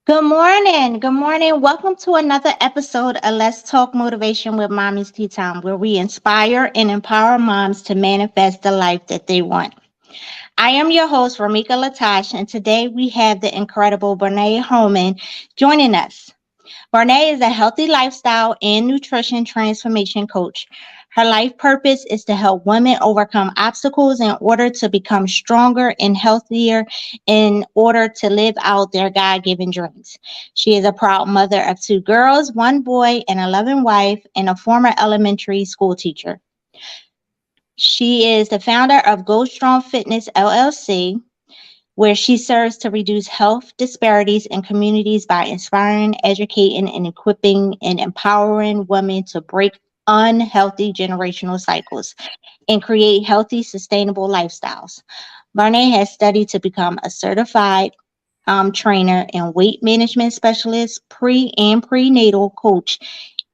Good morning. Good morning. Welcome to another episode of Let's Talk Motivation with Mommies Teatime, where we inspire and empower moms to manifest the life that they want. I am your host, Ramika Latash, and today we have the incredible Bernia Holman joining us. Bernia is a healthy lifestyle and nutrition transformation coach. Her life purpose is to help women overcome obstacles in order to become stronger and healthier in order to live out their God given dreams. She is a proud mother of two girls, one boy, and a loving wife, and a former elementary school teacher. She is the founder of Go Strong Fitness LLC, where she serves to reduce health disparities in communities by inspiring, educating, and equipping and empowering women to break unhealthy generational cycles and create healthy, sustainable lifestyles. Barnett has studied to become a certified trainer and weight management specialist, pre and prenatal coach,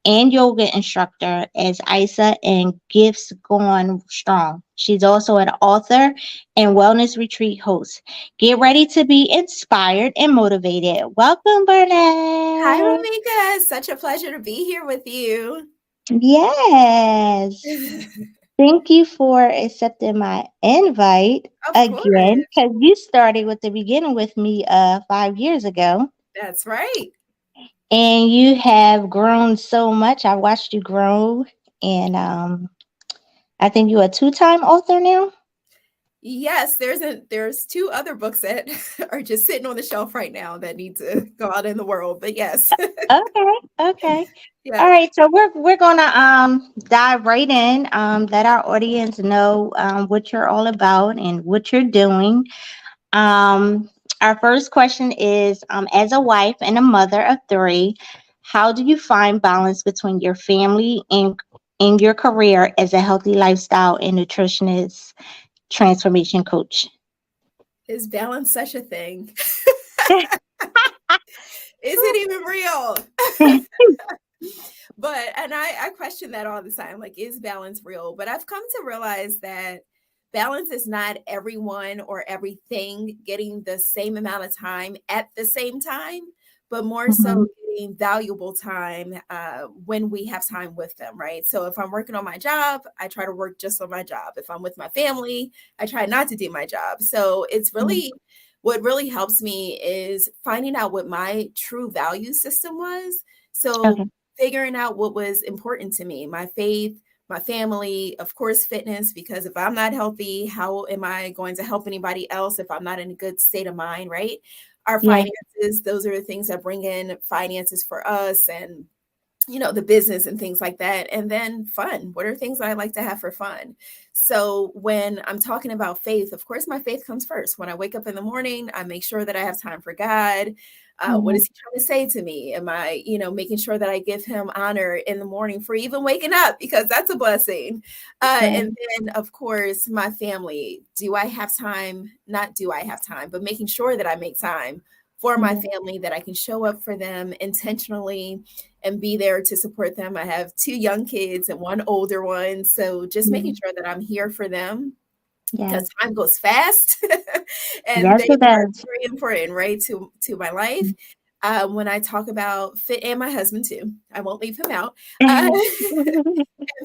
and yoga instructor as Isa and Gifts Gone Strong. She's also an author and wellness retreat host. Get ready to be inspired and motivated. Welcome, Hi, Bernard. Ramika. Such a pleasure to be here with you. Yes. Thank you for accepting my invite Of again, course. because you started with the beginning with me 5 years ago. That's right. And you have grown so much. I watched you grow, and I think you're a two-time author now. Yes, there's two other books that are just sitting on the shelf right now that need to go out in the world. But yes. Okay, okay. All Yeah. right, so we're gonna dive right in. Let our audience know what you're all about and what you're doing. Um, our first question is, as a wife and a mother of three, how do you find balance between your family and your career as a healthy lifestyle and nutritionist transformation coach? Is balance such a thing? Is it even real? And I question that all the time. Like, is balance real? But I've come to realize that balance is not everyone or everything getting the same amount of time at the same time, but more Mhm. so getting valuable time when we have time with them, right? So if I'm working on my job, I try to work just on my job. If I'm with my family, I try not to do my job. So it's Mhm. really what really helps me is finding out what my true value system was. So Okay. figuring out what was important to me, my faith, my family, of course, fitness, because if I'm not healthy, how am I going to help anybody else if I'm not in a good state of mind, right? Our Yeah. finances, those are the things that bring in finances for us and the business and things like that. And then fun. What are things that I like to have for fun? So when I'm talking about faith, of course, my faith comes first. When I wake up in the morning, I make sure that I have time for God. What Mhm. is he trying to say to me? Am I, making sure that I give him honor in the morning for even waking up because that's a blessing. Right. And then, of course, my family. Do I have time? Not do I have time, but making sure that I make time for my Mhm. family, that I can show up for them intentionally and be there to support them. I have two young kids and one older one. So just making Mhm. sure that I'm here for them Yes. because time goes fast and Yes, they it are does. very important, right, to my life. When I talk about fit and my husband too, I won't leave him out.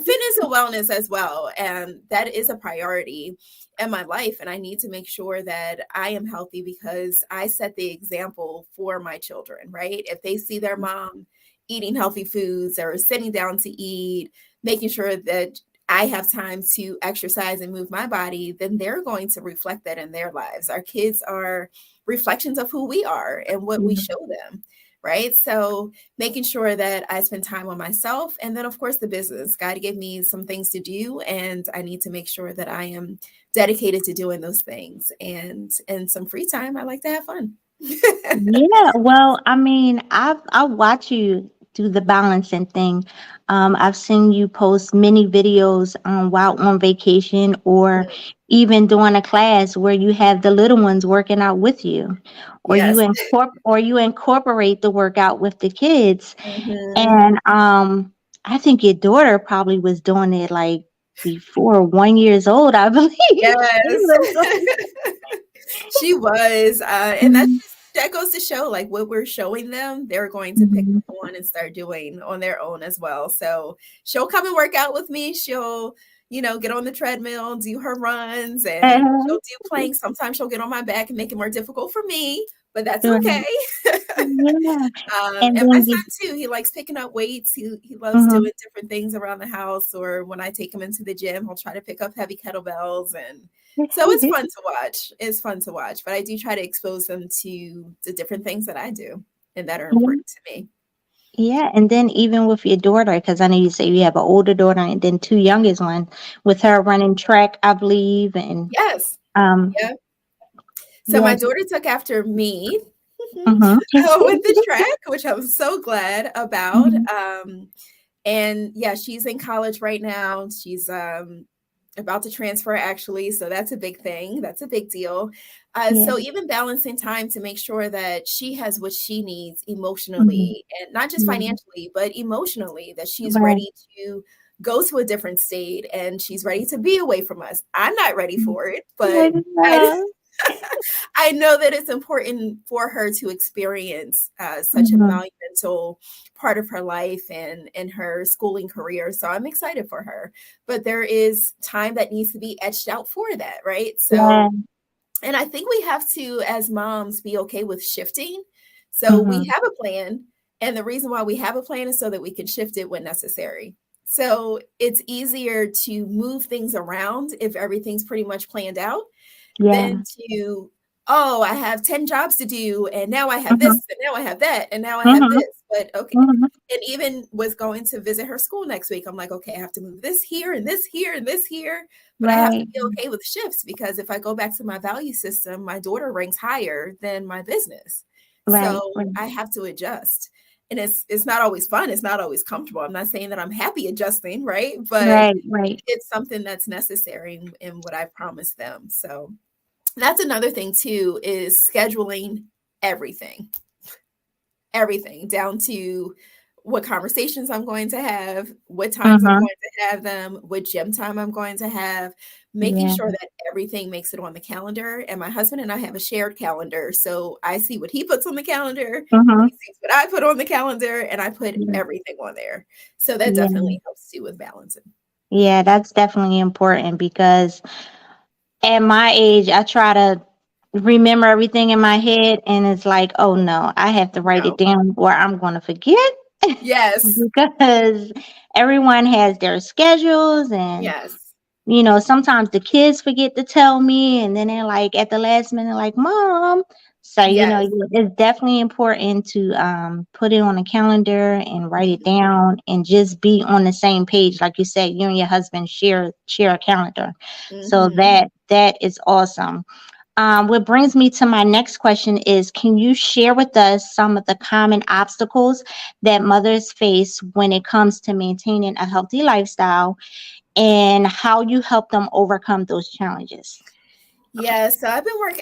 Fitness and wellness as well. And that is a priority in my life. And I need to make sure that I am healthy because I set the example for my children, right? If they see their mom eating healthy foods or sitting down to eat, making sure that I have time to exercise and move my body, then they're going to reflect that in their lives. Our kids are reflections of who we are and what we Mhm. show them, right? So making sure that I spend time on myself. And then, of course, the business. God gave me some things to do, and I need to make sure that I am dedicated to doing those things. And in some free time, I like to have fun. Yeah, well, I mean, I watch you do the balancing thing. I've seen you post many videos while on vacation or even doing a class where you have the little ones working out with you, or Yes. you incorporate the workout with the kids. Mhm. And I think your daughter probably was doing it like before 1 years old, I believe. She Yes. was. She was. And that's Mhm. that goes to show like what we're showing them, they're going to pick Mhm. up on and start doing on their own as well. So she'll come and work out with me. She'll, get on the treadmill, do her runs, and she'll Uh-huh. do planks. Sometimes she'll get on my back and make it more difficult for me, but that's Right. okay. Yeah. And And my then son you, too, he likes picking up weights. He loves mhm. doing different things around the house, or when I take him into the gym, he'll try to pick up heavy kettlebells, and so it's fun to watch. It's fun to watch, but I do try to expose them to the different things that I do and that are Yeah. important to me. Yeah, and then even with your daughter, because I know you say you have an older daughter and then two youngest ones, with her running track, I believe, and Yes. um, Yeah. So my yes, daughter took after me mm-hmm. with the track, which I'm so glad about. Hmm. And yeah, she's in college right now. She's about to transfer actually, so that's a big thing. That's a big deal. Yeah, So even balancing time to make sure that she has what she needs hmm, emotionally, and not just yeah, financially, but emotionally, that she's right, ready to go to a different state and she's ready to be away from us. I'm not ready mhm. for it, but I Yeah, I know that it's important for her to experience such a mhm. monumental part of her life and her schooling career. So I'm excited for her. But there is time that needs to be etched out for that, right? Yeah, So, and I think we have to, as moms, be okay with shifting. So we hmm, have a plan. And the reason why we have a plan is so that we can shift it when necessary. So it's easier to move things around if everything's pretty much planned out than yeah, to, oh, I have 10 jobs to do, and now I have hmm, this, and now I have that, and now I have hmm, this. But okay. hmm, And even with going to visit her school next week, I'm like, okay, I have to move this here and this here and this here. But I have to right, be okay with shifts, because if I go back to my value system, my daughter ranks higher than my business. right, So right, I have to adjust. And it's not always fun. It's not always comfortable. I'm not saying that I'm happy adjusting, right? But right, right. it's something that's necessary in what I promised them. So that's another thing too, is scheduling everything, everything down to what conversations I'm going to have, what times I'm Hmm. going to have them, what gym time I'm going to have, making Yeah, sure that everything makes it on the calendar. And my husband and I have a shared calendar. So I see what he puts on the calendar, hmm, he sees what I put on the calendar, and I put yeah, everything on there. So that yeah, definitely helps too with balancing. yeah. That's definitely important because at my age, I try to remember everything in my head, and it's like, oh no, I have to write it No. down or I'm going to forget Yes. because everyone has their schedules, and Yes. sometimes the kids forget to tell me, and then they're like at the last minute, like, Mom. So, Yes. it's definitely important to put it on a calendar and write it Mhm. down and just be on the same page. Like you said, you and your husband share a calendar. So Mhm. that is awesome. What brings me to my next question is, can you share with us some of the common obstacles that mothers face when it comes to maintaining a healthy lifestyle and how you help them overcome those challenges? Yeah, so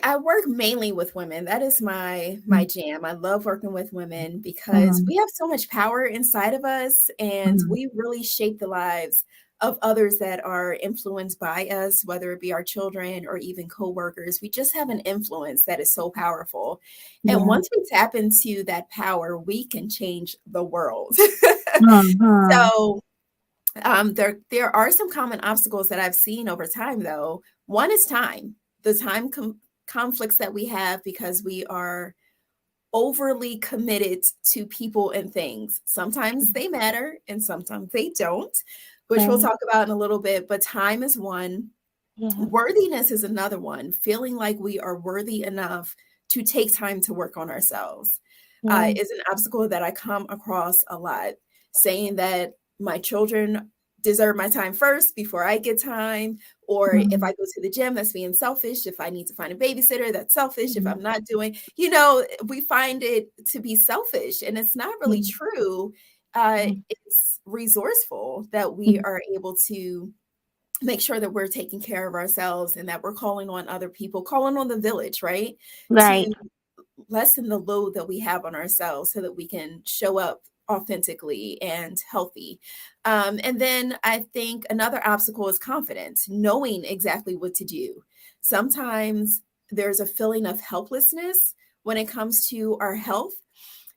I work mainly with women. That is my Mm, jam. I love working with women because mhm, we have so much power inside of us, and mhm. we really shape the lives of others that are influenced by us, whether it be our children or even coworkers. We just have an influence that is so powerful. And Yeah. once we tap into that power, we can change the world. Mhm. So there are some common obstacles that I've seen over time, though. One is time, the conflicts that we have because we are overly committed to people and things. Sometimes they matter and sometimes they don't, which we'll Right. talk about in a little bit. But time is one. Yeah. Worthiness is another one. Feeling like we are worthy enough to take time to work on ourselves Yeah. is an obstacle that I come across a lot, saying that my children deserve my time first before I get time. Or if I Mhm. go to the gym, that's being selfish. If I need to find a babysitter, that's selfish. If Mhm. I'm not doing, we find it to be selfish, and it's not really Mhm. true. Mhm. It's resourceful that we Mhm. are able to make sure that we're taking care of ourselves and that we're calling on other people, calling on the village, right? Right. To lessen the load that we have on ourselves so that we can show up authentically and healthy. And then I think another obstacle is confidence, knowing exactly what to do. Sometimes there's a feeling of helplessness when it comes to our health.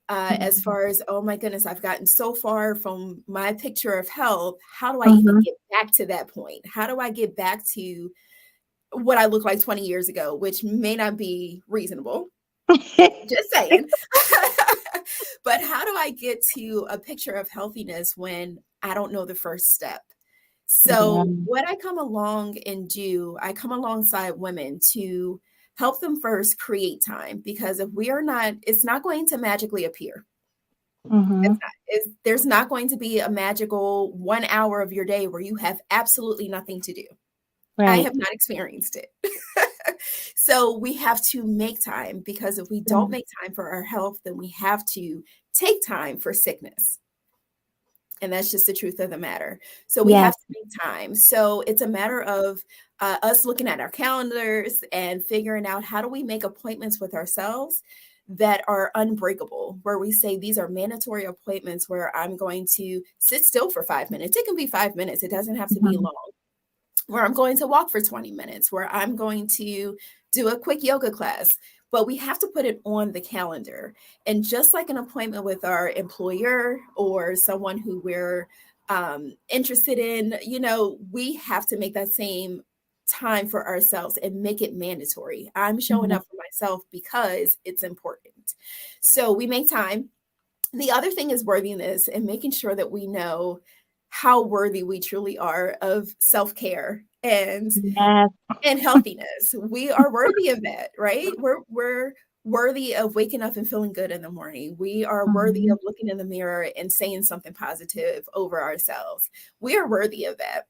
As far as, oh my goodness, I've gotten so far from my picture of health. How do I even get back to that point? How do I get back to what I looked like 20 years ago, which may not be reasonable? Just saying. But how do I get to a picture of healthiness when I don't know the first step? So what I come along and do, I come alongside women to help them first create time, because if we are not, it's not going to magically appear. There's not going to be a magical 1 hour of your day where you have absolutely nothing to do. Right. I have not experienced it. So we have to make time, because if we don't make time for our health, then we have to take time for sickness. And that's just the truth of the matter. So we have to make time. So it's a matter of us looking at our calendars and figuring out, how do we make appointments with ourselves that are unbreakable, where we say these are mandatory appointments where I'm going to sit still for 5 minutes. It can be 5 minutes. It doesn't have to be long. Where I'm going to walk for 20 minutes, where I'm going to do a quick yoga class. But we have to put it on the calendar. And just like an appointment with our employer or someone who we're interested in, we have to make that same time for ourselves and make it mandatory. I'm showing up for myself because it's important. So we make time. The other thing is worthiness, and making sure that we know how worthy we truly are of self-care and healthiness. We are worthy of that, right? We're worthy of waking up and feeling good in the morning. We are worthy of looking in the mirror and saying something positive over ourselves. We are worthy of that.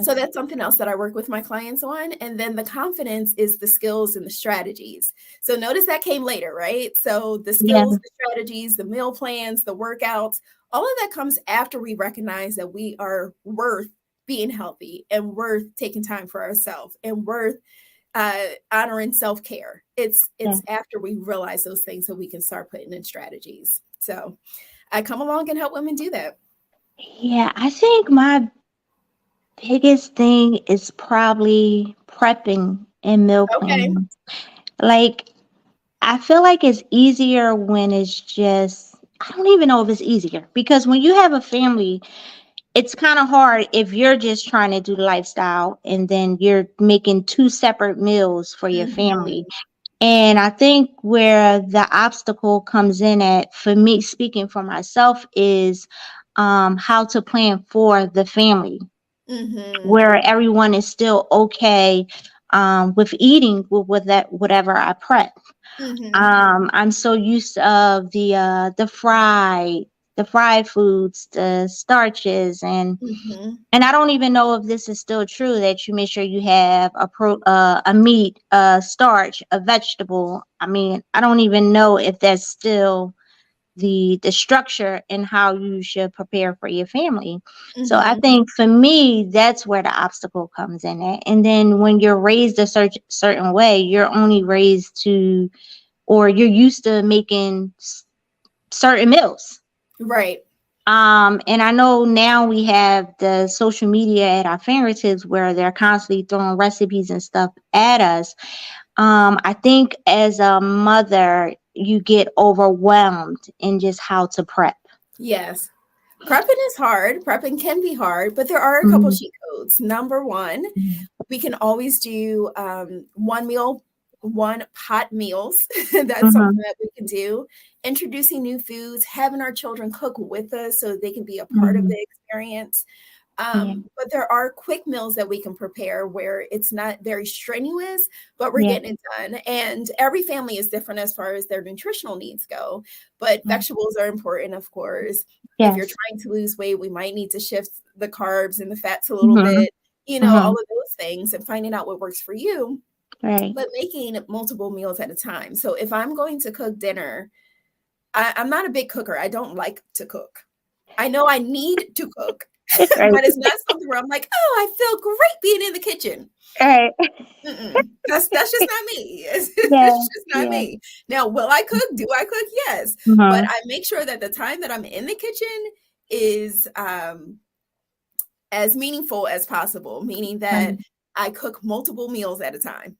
So that's something else that I work with my clients on. And then the confidence is the skills and the strategies. So notice that came later, right? So the skills, the strategies, the meal plans, the workouts, all of that comes after we recognize that we are worth being healthy and worth taking time for ourselves and worth honoring self-care. It's after we realize those things that we can start putting in strategies. So I come along and help women do that. Yeah, I think my biggest thing is probably prepping and meal planning. Like, I feel like it's easier when it's just, I don't even know if it's easier, because when you have a family, it's kind of hard if you're just trying to do the lifestyle and then you're making 2 separate meals for your family. And I think where the obstacle comes in at, for me, speaking for myself, is how to plan for the family, where everyone is still okay with eating with whatever I prep. I'm so used of the fried foods, the starches, and I don't even know if this is still true, that you make sure you have a meat, a starch, a vegetable. I mean, I don't even know if that's still the structure and how you should prepare for your family. So I think for me, that's where the obstacle comes in at. And then when you're raised a certain way, you're only raised to, or you're used to making certain meals. Right. And I know now we have the social media at our fingertips where they're constantly throwing recipes and stuff at us. I think as a mother, you get overwhelmed in just how to prep. Yes. Prepping is hard. Prepping can be hard, but there are a couple cheat codes. Number one, we can always do one pot meals. That's something that we can do. Introducing new foods, having our children cook with us so they can be a part of the experience. But there are quick meals that we can prepare where it's not very strenuous, but we're getting it done. And every family is different as far as their nutritional needs go. But vegetables are important, of course. If you're trying to lose weight, we might need to shift the carbs and the fats a little bit, all of those things, and finding out what works for you. Right. But making multiple meals at a time. So if I'm going to cook dinner, I'm not a big cooker. I don't like to cook. I know I need to cook. Right. But it's not something where I'm like, oh, I feel great being in the kitchen. Right. That's just not me. It's just not me. Now, will I cook? Do I cook? Yes. But I make sure that the time that I'm in the kitchen is as meaningful as possible, meaning that I cook multiple meals at a time.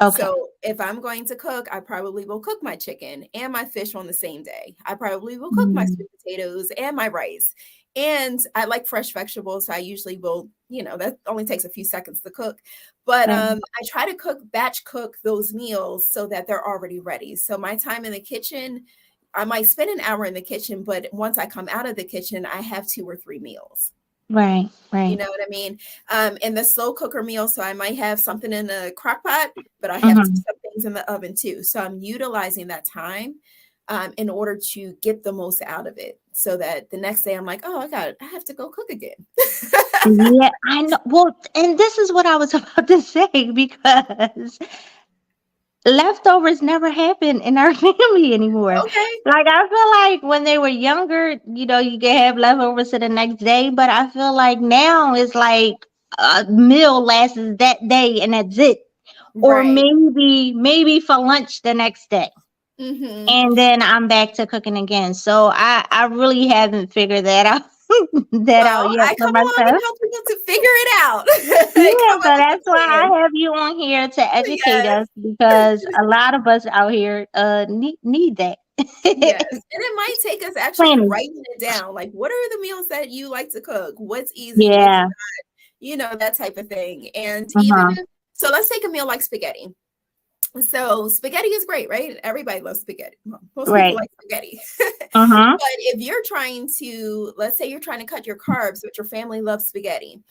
Okay. So if I'm going to cook, I probably will cook my chicken and my fish on the same day. I probably will cook my Mm, sweet potatoes and my rice. And I like fresh vegetables, so I usually will, that only takes a few seconds to cook. But right. I try to batch cook those meals so that they're already ready. So my time in the kitchen, I might spend an hour in the kitchen, but once I come out of the kitchen, I have 2 or 3 meals. Right. You Right. know what I mean? And the slow cooker meal, so I might have something in the crock pot, but I have Mm-hmm. some things in the oven too. So I'm utilizing that time in order to get the most out of it, so that the next day I'm like, oh, I have to go cook again. Yeah, I know. Well, and this is what I was about to say because leftovers never happen in our family anymore. Okay, Like I feel like when they were younger, you can have leftovers to the next day, but I feel like now it's like a meal lasts that day and that's it. Or right. maybe for lunch the next day. Hmm. And then I'm back to cooking again. So I really haven't figured that out that out Well, yet I for come along and myself. help people to figure it out. Yeah, Come so up with a that's why plan. I have you on here to educate Yes. us because a lot of us out here need that. Yes, and it might take us actually Planning. writing it down. Like, what are the meals that you like to cook? What's easy? What's, Yeah. that type of thing. And even Uh-huh. if, so let's take a meal like spaghetti. So spaghetti is great, right? Everybody loves spaghetti. Well, most people Right. like spaghetti. Uh-huh. But if you're trying to, let's say you're trying to cut your carbs, but your family loves spaghetti,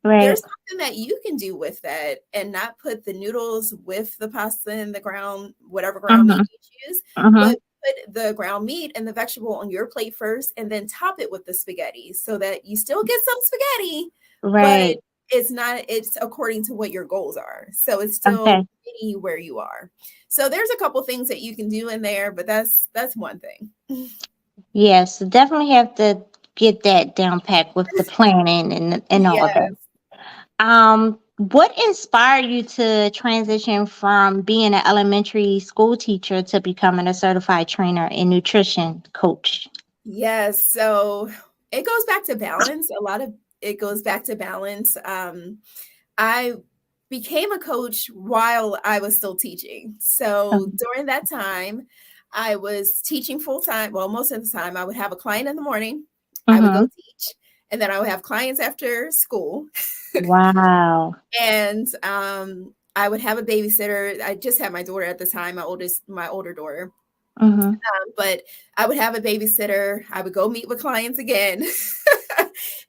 Right. there's something that you can do with that and not put the noodles with the pasta and the ground, whatever ground meat Uh-huh. you choose, Uh-huh. but put the ground meat and the vegetable on your plate first and then top it with the spaghetti so that you still get some spaghetti, but Right. it's according to what your goals are. So it's still Okay. meeting you where you are. So there's a couple things that you can do in there, but that's one thing. Yes, definitely have to get that down packed with the planning and all that. Yes. What inspired you to transition from being an elementary school teacher to becoming a certified trainer and nutrition coach? Yes, so it goes back to balance. A lot of it goes back to balance. I became a coach while I was still teaching. So Um, during that time, I was teaching full time. Well, most of the time, I would have a client in the morning, I would go mhm. teach, and then I would have clients after school. Wow. And I would have a babysitter. I just had my daughter at the time, my older daughter. Mhm. But I would have a babysitter. I would go meet with clients again.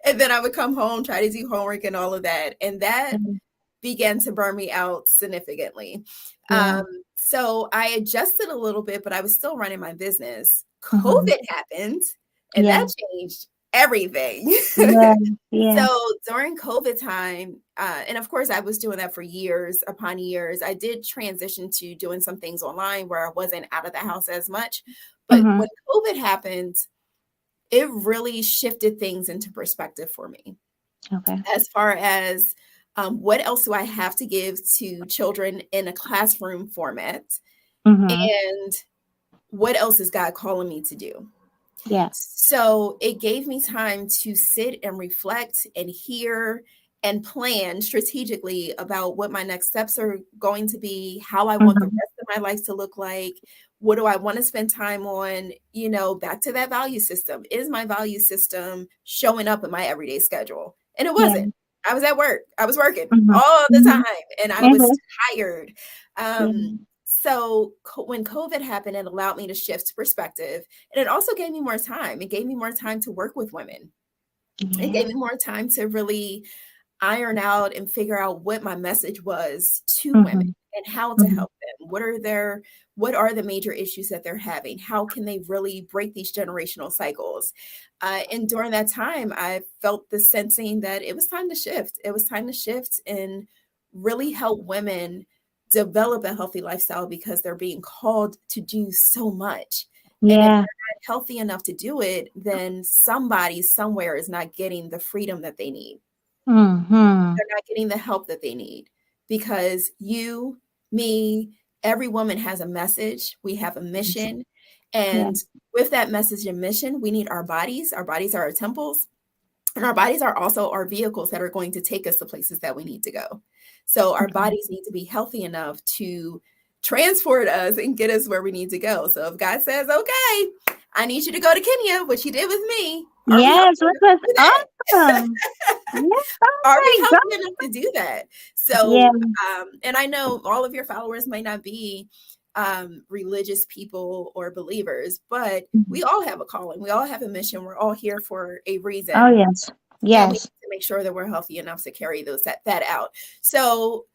And then I would come home, try to do homework and all of that. And that Mhm. began to burn me out significantly. Yeah. Um, so I adjusted a little bit, but I was still running my business. Mhm. COVID happened, and Yeah. that changed everything. Yeah. Yeah. So during COVID time, and of course, I was doing that for years upon years. I did transition to doing some things online where I wasn't out of the house as much. But Mhm. when COVID happened, it really shifted things into perspective for me Okay. as far as what else do I have to give to children in a classroom format? Mhm. And what else is God calling me to do? Yeah. So it gave me time to sit and reflect and hear and plan strategically about what my next steps are going to be, how I want the Mhm. rest of my life to look like. What do I want to spend time on? Back to that value system. Is my value system showing up in my everyday schedule? And it Yeah. wasn't. I was at work. I was working Mhm. all the time Mhm. and I was Mhm. tired. Yeah. So when COVID happened, it allowed me to shift perspective, and it also gave me more time. It gave me more time to work with women. It gave Yeah. me more time to really iron out and figure out what my message was to women Mhm. and how to Mhm. help them. What are the major issues that they're having? How can they really break these generational cycles? And during that time, I felt the sensing that it was time to shift. It was time to shift and really help women develop a healthy lifestyle because they're being called to do so much. And if Yeah. they're not healthy enough to do it, then somebody somewhere is not getting the freedom that they need. Mhm. They're not getting the help that they need because you, me, every woman has a message. We have a mission. Yeah. And with that message and mission, we need our bodies. Our bodies are our temples. And our bodies are also our vehicles that are going to take us to places that we need to go. So our bodies need to be healthy enough to transport us and get us where we need to go. So if God says, okay, I need you to go to Kenya, which he did with me, are we Yes, healthy which enough was to do that? awesome. Yes, Are we okay, go. healthy enough to do that? Yeah, So, and I know all of your followers might not be religious people or believers, but we all have a calling. We all have a mission. We're all here for a oh reason. yes, And we need yes, to make sure that we're healthy enough to carry that out. So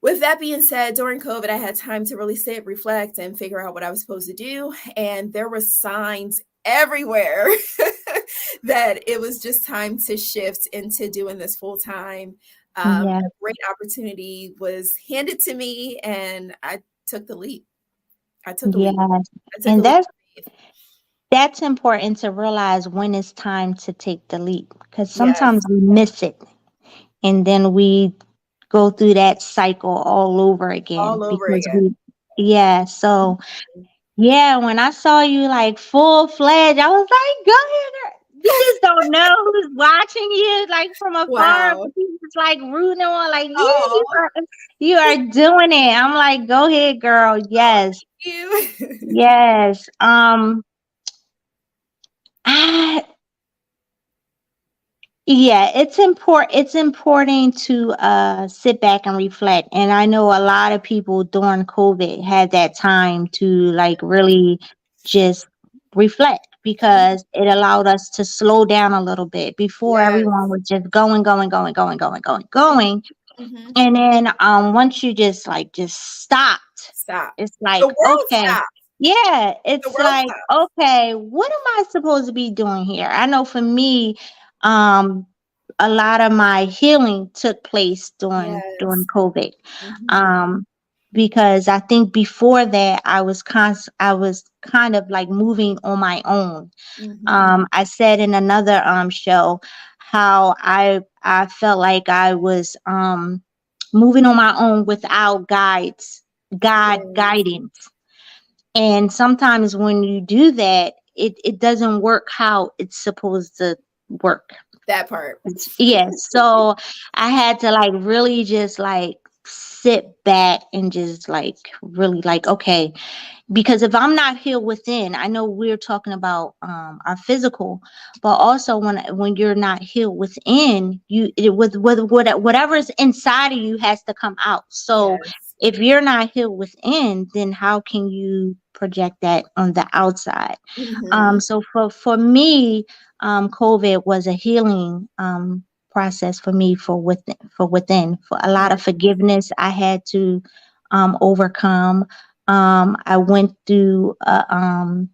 with that being said, during COVID, I had time to really sit, reflect, and figure out what I was supposed to do. And there were signs everywhere that it was just time to shift into doing this full time. A yeah, great opportunity was handed to me, and I took the leap. I took a leap. yes. I took a And leap of faith. that's important to realize when it's time to take the leap, because Yes, sometimes we miss it, and then we go through that cycle all over again all over because again. we, yeah. So yeah, when I saw you like full fledged, I was like, go ahead, girl. You just don't know who's watching you like from afar, Wow. but you just like rooting on, like, yeah, Oh, you are doing it. I'm like, go ahead, girl. Yes, you. yes. I Yeah, it's important to sit back and reflect. And I know a lot of people during COVID had that time to like really just reflect because it allowed us to slow down a little bit. Before everyone Yes. was just going, going, going, going, going, going, going. Mm-hmm. And then once you just stopped, Stop. it's The like, world okay. stopped. Yeah, The it's world like, stopped. okay, what am I supposed to be doing here? I know for me, um, a lot of my healing took place during Yes. COVID. Mm-hmm. Um, because I think before that I was kind of like moving on my own. Mm-hmm. I said in another show how I felt like I was moving on my own without God Yes. guidance. And sometimes when you do that, it doesn't work how it's supposed to work. That part. Yes. So I had to like really just like sit back and just like really like, okay, because if I'm not healed within, I know we're talking about our physical, but also when you're not healed within, whatever's inside of you has to come out. So Yes. if you're not healed within, then how can you project that on the outside? Mm-hmm. So for me, COVID was a healing process for me for a lot Yeah. of forgiveness I had to overcome. I went through a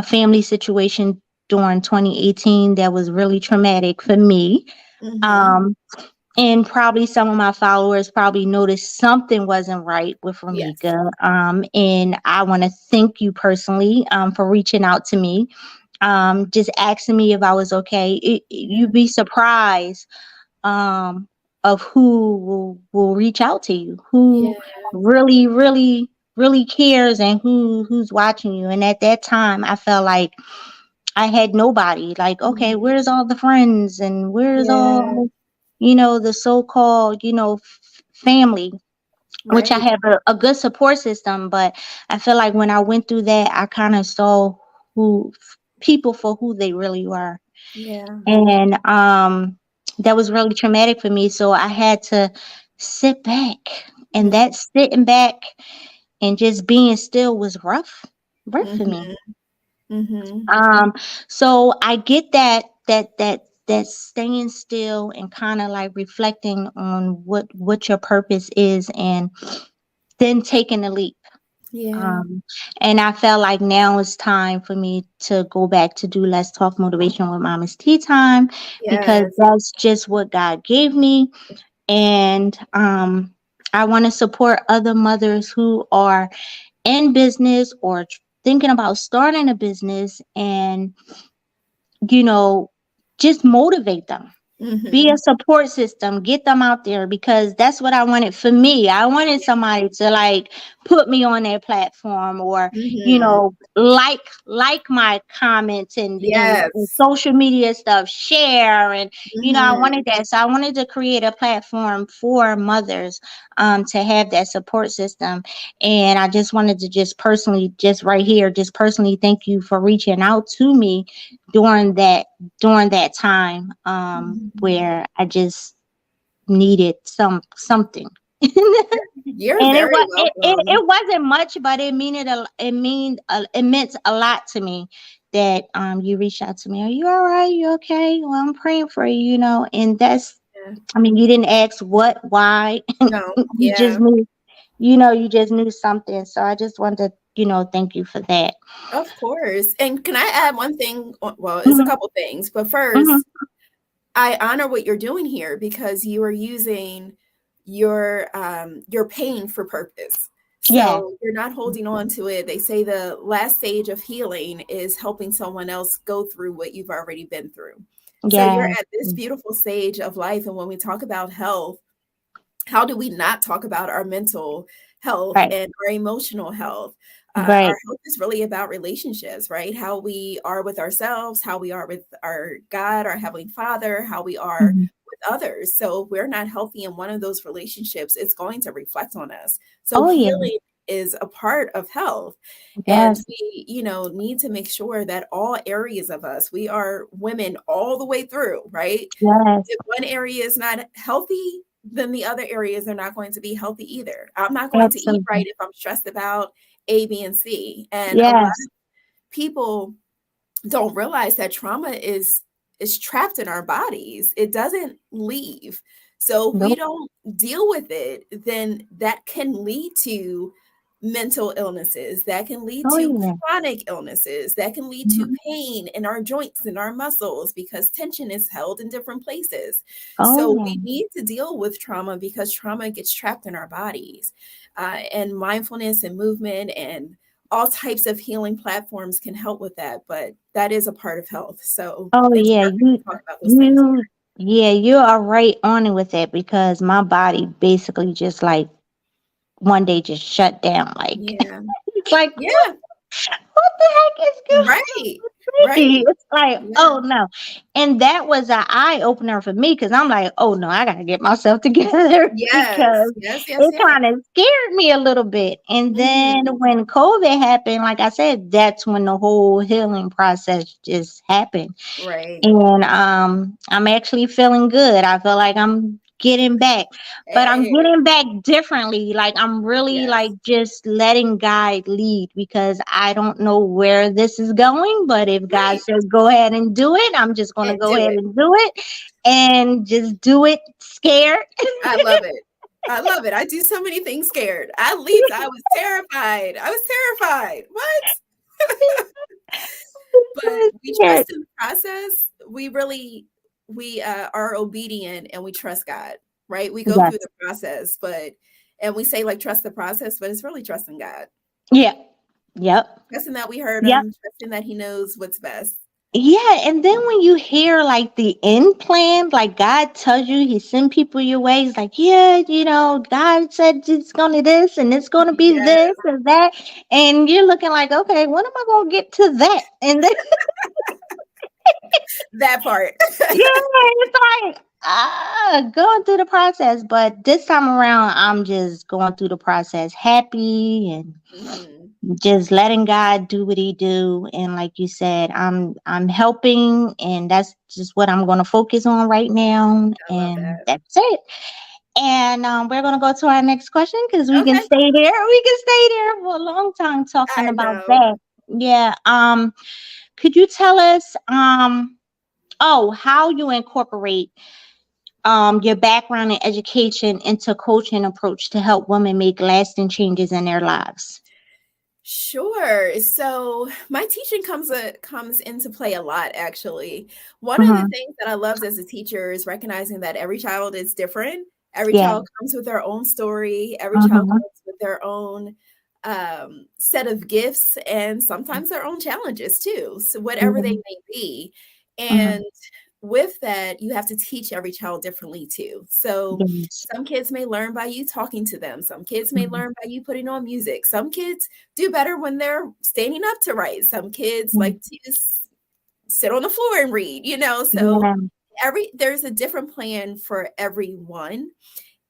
family situation during 2018 that was really traumatic for me. Mm-hmm. Um, and probably some of my followers probably noticed something wasn't right with Yes. Ramika. And I want to thank you personally for reaching out to me, just asking me if I was okay. Yeah. You'd be surprised um, of who will reach out to you, who Yeah. really, really, really cares, and who's watching you. And at that time, I felt like I had nobody. Like, okay, Mm-hmm. where's all the friends, and where's Yeah. all the so-called family, which I Right. have a good support system. But I feel like when I went through that, I kind of saw who people for who they really were. Yeah. And that was really traumatic for me. So I had to sit back. And that sitting back and just being still was rough for me. Mm-hmm. Mm-hmm. Um, so I get that staying still and kind of like reflecting on what your purpose is and then taking the leap. Yeah. Um, and I felt like now it's time for me to go back to do Let's Talk Motivation with Mommies Tea Time because Yes. that's just what God gave me. And I want to support other mothers who are in business or thinking about starting a business and, you know, just motivate them. Be a Mhm. support system, get them out there, because that's what I wanted for me. I wanted somebody to like put me on their platform, or Mhm. like my comments and Yes. social media stuff, share, and I Mhm. wanted that. So I wanted to create a platform for mothers to have that support system. And I just wanted to just personally, just right here, just personally thank you for reaching out to me during that during that time, Mhm. where I just needed something. And You're very welcome. it wasn't much, but it meant a lot to me that you reached out to me. Are you all right? You okay? Well, I'm praying for you, and that's, Yeah. I mean, you didn't ask what, why. No. You just Yeah. knew, you just knew something. So I just wanted to, thank you for that. Of course. And can I add one thing? Well, it's a Hmm. couple things, but Hmm. first, I honor what you're doing here because you are using your pain for purpose. Yeah. So you're not holding on to it. They say the last stage of healing is helping someone else go through what you've already been through. So you're Yes. at this beautiful stage of life. And when we talk about health, how do we not talk about our mental health Right. and our emotional health? Our Right. health is really about relationships, right? How we are with ourselves, how we are with our God, our Heavenly Father, how we are Mhm. with others. So if we're not healthy in one of those relationships, it's going to reflect on us. So Oh yeah. healing is a part of health. And Yes. we, need to make sure that all areas of us, we are women all the way through, right? Yes. If one area is not healthy, then the other areas are not going to be healthy either. I'm not going to eat right Absolutely. if I'm stressed about A, B, and C. And a lot Yes. of people don't realize that trauma is trapped in our bodies. It doesn't leave. So if we Nope. don't deal with it, then that can lead to mental illnesses, that can lead Oh to yeah. chronic illnesses, that can lead to Mhm. pain in our joints and our muscles because tension is held in different places. Oh So yeah. we need to deal with trauma because trauma gets trapped in our bodies. And mindfulness and movement and all types of healing platforms can help with that, but that is a part of health. So Oh it's yeah. perfect to You talk about those things. you yeah, you are right on it with that, because my body basically just like one day just shut down. Like Yeah. it's like, what Yeah. what the heck is going Right. Right. It's like, Yeah. oh no. And that was an eye opener for me, because I'm like, oh no, I gotta get myself together Yes. because Yes. Yes. it Yes. kind of scared me a little bit. And then Mhm. when COVID happened, like I said, that's when the whole healing process just happened. Right. And I'm actually feeling good. I feel like I'm getting back, but I'm Hey. getting back differently. Like I'm really like Yes. just letting God lead, because I don't know where this is going. But if God Right. says go ahead and do it, I'm just going to And go do ahead it. and do it, and just do it scared. I love it. I love it. I do so many things scared. I leaped. I was terrified. I was terrified. What? But we Scared. trust in the process. We really we are obedient and we trust God, right? We go through Yes. the process, but and we say like trust the process, but it's really trusting God. Yeah. Yep. Trusting that we heard Yep. him, trusting that he knows what's best. Yeah, and then when you hear like the end plan, like God tells you, He send people your way. He's like, yeah, God said it's gonna this and it's gonna be Yeah, this and that, and you're looking like, okay, when am I gonna get to that? And then that part. yeah, it's like going through the process. But this time around, I'm just going through the process happy and Mhm. just letting God do what He do. And like you said, I'm helping, and that's just what I'm going to focus on right now. I love And that. that's it. And we're going to go to our next question, because we can Okay. stay there. We can stay there for a long time talking I about know. that. Yeah. Could you tell us how you incorporate your background in education into coaching approach to help women make lasting changes in their lives? Sure. So my teaching comes into play a lot, actually. One of the Mm-hmm. things that I loved as a teacher is recognizing that every child is different. Every Yeah. child comes with their own story. Every child Mm-hmm. comes with their own set of gifts and sometimes their own challenges too. So whatever they may be. Mhm. And with that, you have to teach every child differently too. So Yes. some kids may learn by you talking to them. Some kids may Mhm. learn by you putting on music. Some kids do better when they're standing up to write. Some kids Mhm. like to sit on the floor and read, so Yeah. there's a different plan for everyone.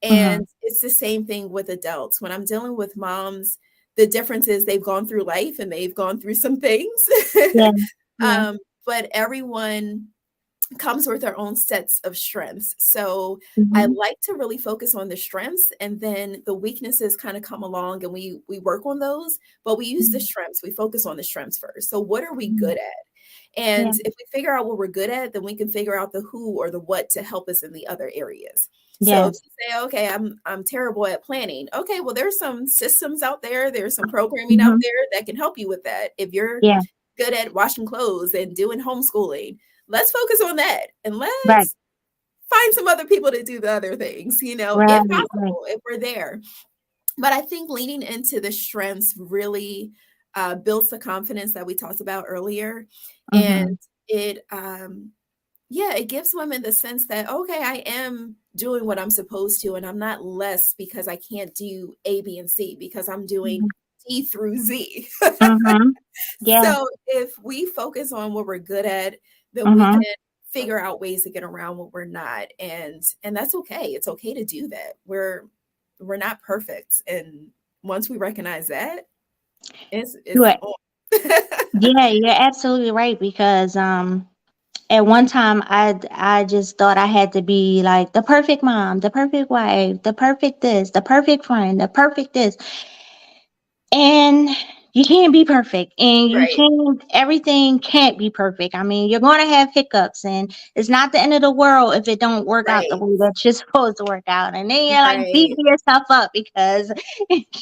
Mhm. And it's the same thing with adults. When I'm dealing with moms, the difference is they've gone through life and they've gone through some things. Yeah. Yeah. um, but everyone comes with their own sets of strengths. So I Mhm. like to really focus on the strengths, and then the weaknesses kind of come along and we work on those, but we use the Mhm. strengths. We focus on the strengths first. So what are we Mhm. good at? And Yeah. if we figure out what we're good at, then we can figure out the who or the what to help us in the other areas. So if Yes. you say, okay, I'm terrible at planning. Okay, well, there's some systems out there, there's some programming out Mhm. there that can help you with that. If you're Yeah. good at washing clothes and doing homeschooling, let's focus on that, and Right. let's find some other people to do the other things, Right. if Right. possible, if we're there. But I think leaning into the strengths really builds the confidence that we talked about earlier. And Mhm. it, yeah, it gives women the sense that, okay, I am doing what I'm supposed to, and I'm not less because I can't do A, B, and C, because I'm doing Mhm. D through Z. Mhm. Yeah. So if we focus on what we're good at, then we can Mhm. figure out ways to get around what we're not. And that's okay. It's okay to do that. We're not perfect. And once we recognize that, You it's are, on. yeah, you're absolutely right because at one time I just thought I had to be like the perfect mom, the perfect wife, the perfect this, the perfect friend, the perfect this. And you can't be perfect, and you Right. can't, everything can't be perfect. I mean, you're going to have hiccups, and it's not the end of the world if it don't work out the Right. way that you're supposed to work out. And then you're like Right. beating yourself up because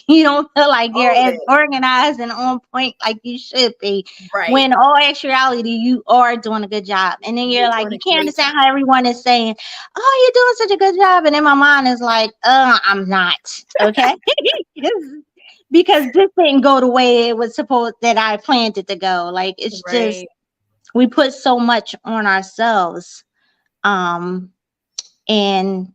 you don't feel like you're All of as it. organized and on point like you should be, Right. when all actuality you are doing a good job. And then you're You're like, doing you a can't great understand job. how everyone is saying, oh, you're doing such a good job. And then my mind is like, I'm not. Okay. Because this didn't go the way it was supposed that I planned it to go. Like, it's just Right. we put so much on ourselves, um, and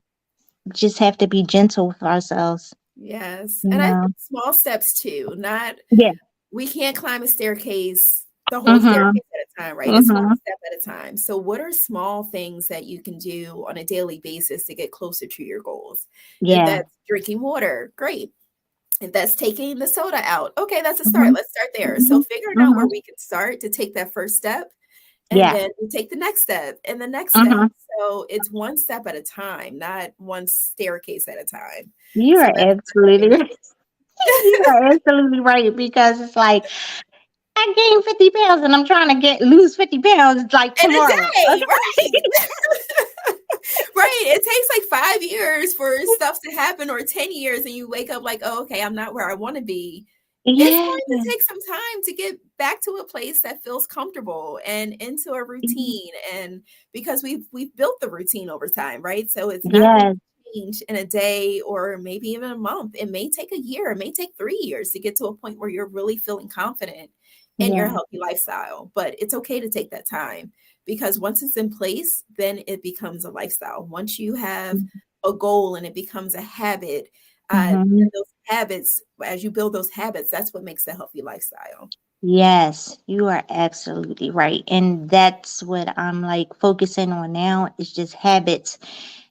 just have to be gentle with ourselves. Yes. You And I know. think small steps too, not Yeah. we can't climb a staircase, the whole Mhm. staircase at a time, right? It's one Mhm. step at a time. So, what are small things that you can do on a daily basis to get closer to your goals? If Yeah. that's drinking water, great. If that's taking the soda out, okay, that's a start. Mhm. Let's start there. So, Mhm. figuring out where Mhm. we can start to take that first step, and Yeah. then we take the next step and the next step. Mhm. So, it's one step at a time, not one staircase at a time. You So, are that's absolutely another right. You are absolutely right because it's like I gained 50 pounds and I'm trying to get lose 50 pounds like in a tomorrow. day, Okay. right? Right. It takes like 5 years for stuff to happen, or 10 years, and you wake up like, oh, okay, I'm not where I want to be. It's Yeah. going to take some time to get back to a place that feels comfortable and into a routine. And because we've built the routine over time, right? So it's not going Yes. to change in a day or maybe even a month. It may take a year, it may take 3 years to get to a point where you're really feeling confident in your Yeah. healthy lifestyle. But it's okay to take that time, because once it's in place, then it becomes a lifestyle. Once you have a goal and it becomes a habit, then Mhm. those habits, as you build those habits, that's what makes a healthy lifestyle. Yes, you are absolutely right. And that's what I'm like focusing on now is just habits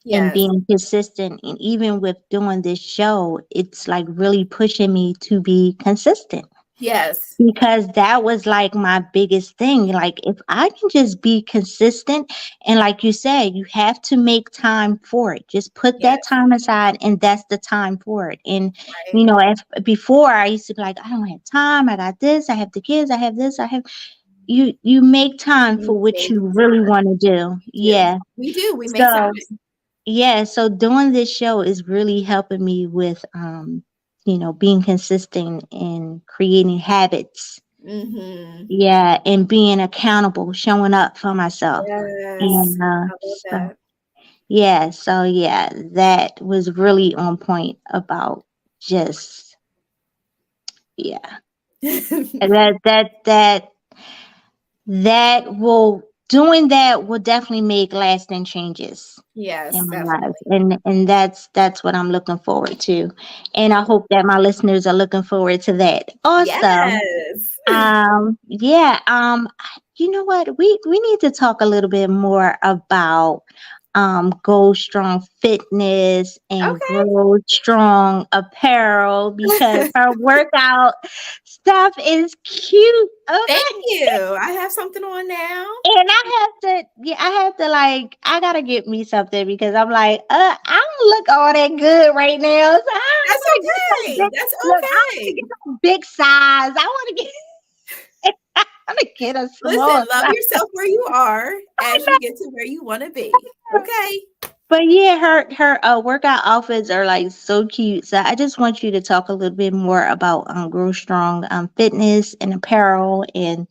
and Yes. being consistent. And even with doing this show, it's like really pushing me to be consistent. Yes. Because that was like my biggest thing. Like, if I can just be consistent, and like you said, you have to make time for it. Just put that Yes. time aside, and that's the time for it. And, Right. if before I used to be like, I don't have time, I got this, I have the kids, I have this, I have you make time for You what make you really time. want to do. We do. Yeah. We do. We make time. So, yeah, so doing this show is really helping me with being consistent and creating habits, Hmm. yeah, and being accountable, showing up for myself. Yes. And I love so that. yeah, that was really on point about just, yeah. And that will doing that will definitely make lasting changes Yes, in my life, definitely. and that's what I'm looking forward to, and I hope that my listeners are looking forward to that also. Yes. Yeah, you know what? We need to talk a little bit more about Go Strong Fitness and Okay. Grow Strong Apparel because her workout stuff is cute. Thank Okay. you. I have something on now. And I have to like, I gotta get me something because I'm like, I don't look all that good right now. So I That's want to get some okay. big, That's look, I want to okay. get some big size. I want to get, I want to get a Listen, small love size. yourself where you are as you get to where you want to be. Okay. But yeah, her workout outfits are like so cute. So I just want you to talk a little bit more about Grow Strong fitness and apparel, and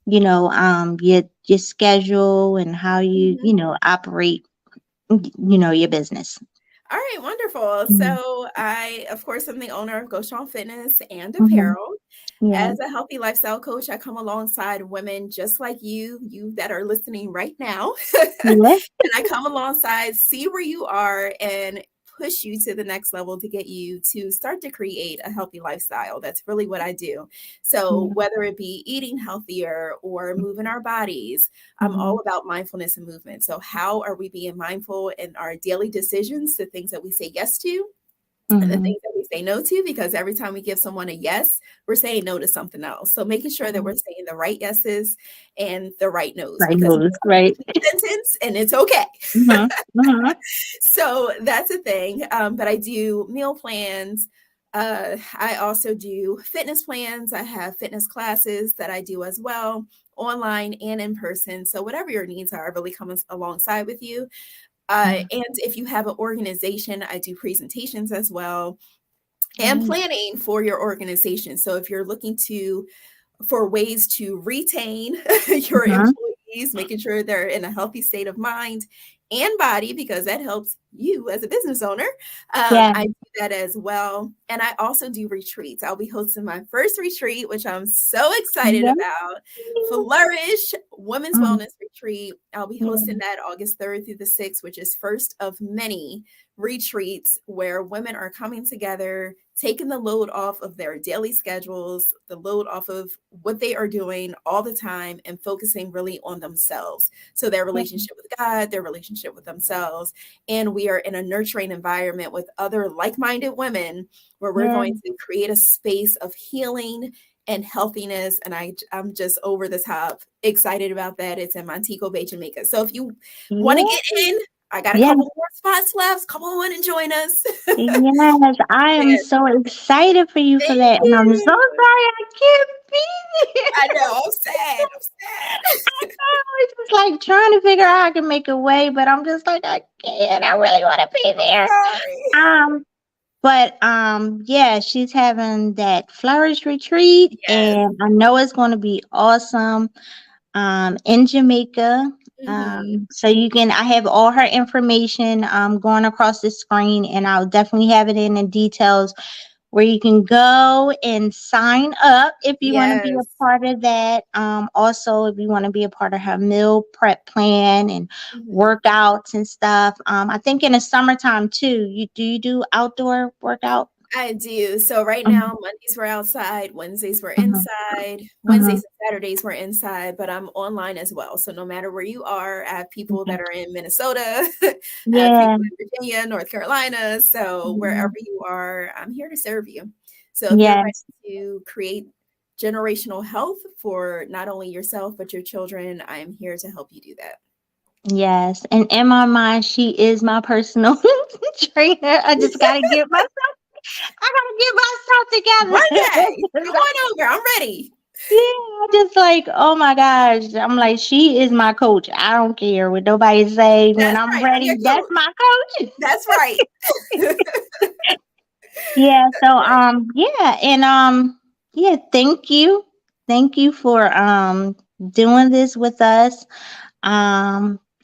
your schedule and how Mhm. you operate your business. All right, wonderful. Mhm. So I, of course, am the owner of Go Strong Fitness and Mhm. Apparel. Yeah. As a healthy lifestyle coach, I come alongside women just like you that are listening right now. Yeah. And I come alongside, see where you are, and push you to the next level to get you to start to create a healthy lifestyle. That's really what I do. So, Yeah. whether it be eating healthier or moving our bodies, I'm Mhm. all about mindfulness and movement. So, how are we being mindful in our daily decisions, the things that we say yes to? And the Mhm. things that we say no to, because every time we give someone a yes, we're saying no to something else. So making sure that we're Mhm. saying the right yeses and the right nos, Right because no moves. is a Right. complete sentence and it's okay. Mhm. Mhm. So that's a thing. But I do meal plans. I also do fitness plans. I have fitness classes that I do as well, online and in person. So whatever your needs are, I really come alongside with you. Mhm. And if you have an organization, I do presentations as well and Right. planning for your organization. So if you're looking to for ways to retain your Mhm. employees, making sure they're in a healthy state of mind and body, because that helps you as a business owner. Yeah. I do that as well. And I also do retreats. I'll be hosting my first retreat, which I'm so excited Yeah. about. Flourish Women's Mhm. Wellness Retreat. I'll be Yeah. hosting that August 3rd through the 6th, which is first of many retreats where women are coming together, taking the load off of their daily schedules, the load off of what they are doing all the time, and focusing really on themselves. So, their Yeah. relationship with God, their relationship with themselves. And we are in a nurturing environment with other like minded women where we're Yeah. going to create a space of healing and healthiness. And I'm just over the top excited about that. It's in Montego Bay, Jamaica. So if you want to Yeah. get in, I got a Yeah. couple more spots left. Come on and join us. Yes, I am And so excited for you for thank that. And I'm so sorry you. I can't be I there. know. I'm sad. I'm sad. I was just like trying to figure out how I can make a way, but I'm just like, I can't. I really want to be I'm there. sorry. Um, but yeah, she's having that flourish retreat, Yes. and I know it's going to be awesome. In Jamaica. Hmm. So I have all her information going across the screen, and I'll definitely have it in the details where you can go and sign up if you want to be a Yes. part of that. Also, if you want to be a part of her meal prep plan and Mhm. workouts and stuff. I think in the summertime too. You do outdoor workout? I do. So right Mhm. now, Mondays we're outside, Wednesdays we're Mhm. inside, Mhm. Wednesdays and Saturdays we're inside, but I'm online as well. So no matter where you are, I have people Okay. that are in Minnesota, I have Yeah. people in Virginia, North Carolina. So wherever Mhm. you are, I'm here to serve you. So if you're ready Yes. to create generational health for not only yourself, but your children, I am here to help you do that. Yes. And in my mind, she is my personal trainer. I gotta get One myself day, come together. on over. I'm ready. Yeah, I'm just like, oh my gosh. I'm like, she is my coach. I don't care what nobody say. When That's I'm right. I'm ready, your that's coach. my coach. That's right. Yeah, so That's right. yeah, and yeah, thank you. Thank you for doing this with us.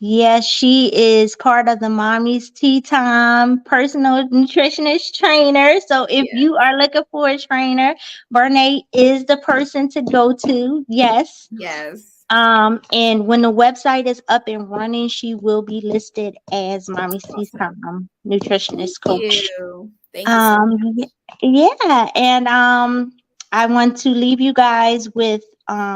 Yeah, she is part of the Mommy's Tea Time personal nutritionist trainer. So if Yeah. you are looking for a trainer, Bernia is the person to go to. Yes. Yes. And when the website is up and running, she will be listed as Mommy's Tea Awesome. Time Thank nutritionist coach. you. Thank you so much. Um, y- yeah, and I want to leave you guys with.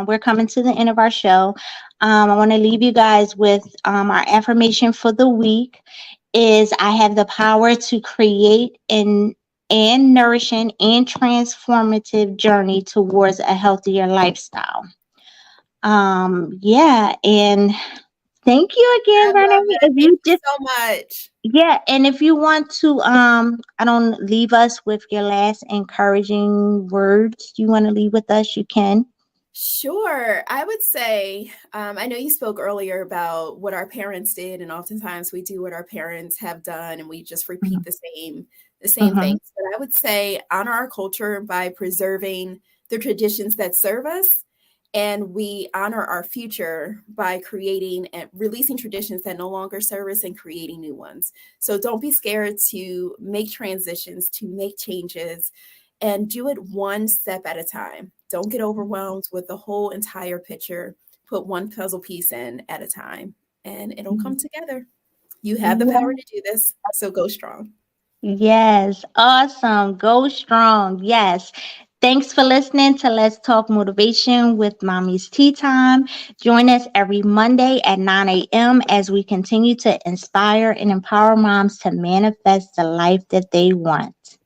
We're coming to the end of our show. I want to leave you guys with our affirmation for the week. Is I have the power to create and nourishing and transformative journey towards a healthier lifestyle. Yeah, and thank you again, I Bernie. love that. If Thank you you just so much. yeah, and if you want to I don't leave us with your last encouraging words you want to leave with us, you can. Sure. I would say, I know you spoke earlier about what our parents did, and oftentimes we do what our parents have done and we just repeat the same Mm-hmm. things. But I would say honor our culture by preserving the traditions that serve us, and we honor our future by creating and releasing traditions that no longer serve us and creating new ones. So don't be scared to make transitions, to make changes, and do it one step at a time. Don't get overwhelmed with the whole entire picture. Put one puzzle piece in at a time and it'll come together. You have the power to do this, so go strong. Yes, awesome. Go strong. Yes. Thanks for listening to Let's Talk Motivation with Mommy's Tea Time. Join us every Monday at 9 a.m. as we continue to inspire and empower moms to manifest the life that they want.